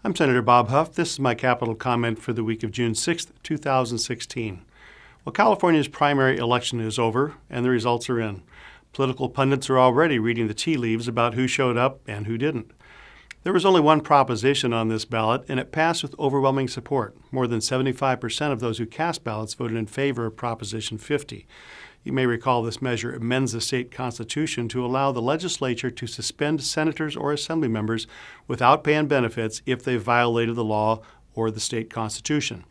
I'm Senator Bob Huff. This is my Capitol comment for the week of June 6, 2016. Well, California's primary election is over, and the results are in. Political pundits are already reading the tea leaves about who showed up and who didn't. There was only one proposition on this ballot, and it passed with overwhelming support. More than 75% of those who cast ballots voted in favor of Proposition 50. You may recall this measure amends the state constitution to allow the legislature to suspend senators or assembly members without pay and benefits if they violated the law or the state constitution.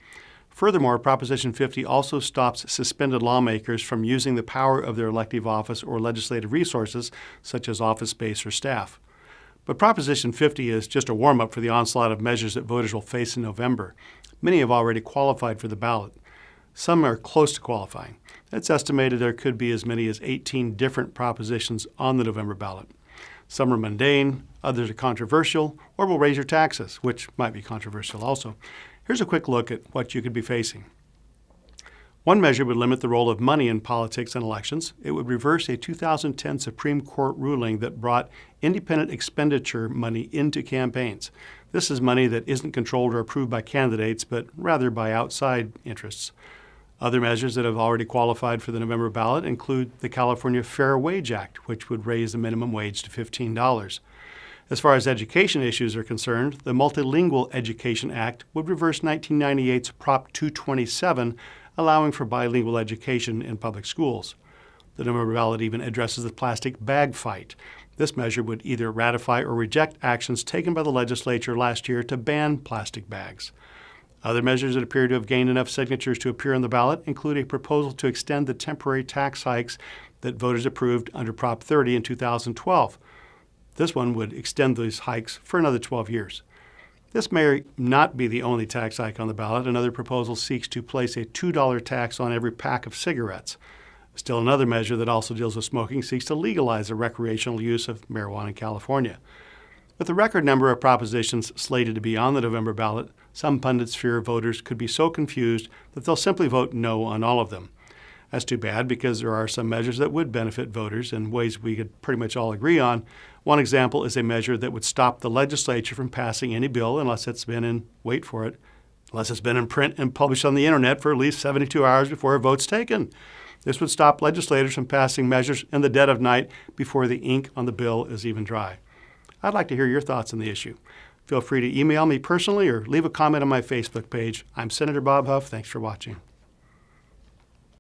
Furthermore, Proposition 50 also stops suspended lawmakers from using the power of their elective office or legislative resources, such as office space or staff. But Proposition 50 is just a warm-up for the onslaught of measures that voters will face in November. Many have already qualified for the ballot. Some are close to qualifying. It's estimated there could be as many as 18 different propositions on the November ballot. Some are mundane, others are controversial, or will raise your taxes, which might be controversial also. Here's a quick look at what you could be facing. One measure would limit the role of money in politics and elections. It would reverse a 2010 Supreme Court ruling that brought independent expenditure money into campaigns. This is money that isn't controlled or approved by candidates, but rather by outside interests. Other measures that have already qualified for the November ballot include the California Fair Wage Act, which would raise the minimum wage to $15. As far as education issues are concerned, the Multilingual Education Act would reverse 1998's Prop 227, allowing for bilingual education in public schools. The November ballot even addresses the plastic bag fight. This measure would either ratify or reject actions taken by the legislature last year to ban plastic bags. Other measures that appear to have gained enough signatures to appear on the ballot include a proposal to extend the temporary tax hikes that voters approved under Prop 30 in 2012. This one would extend these hikes for another 12 years. This may not be the only tax hike on the ballot. Another proposal seeks to place a $2 tax on every pack of cigarettes. Still another measure that also deals with smoking seeks to legalize the recreational use of marijuana in California. With a record number of propositions slated to be on the November ballot, some pundits fear voters could be so confused that they'll simply vote no on all of them. That's too bad because there are some measures that would benefit voters in ways we could pretty much all agree on. One example is a measure that would stop the legislature from passing any bill unless it's been in, wait for it, unless it's been in print and published on the internet for at least 72 hours before a vote's taken. This would stop legislators from passing measures in the dead of night before the ink on the bill is even dry. I'd like to hear your thoughts on the issue. Feel free to email me personally or leave a comment on my Facebook page. I'm Senator Bob Huff. Thanks for watching.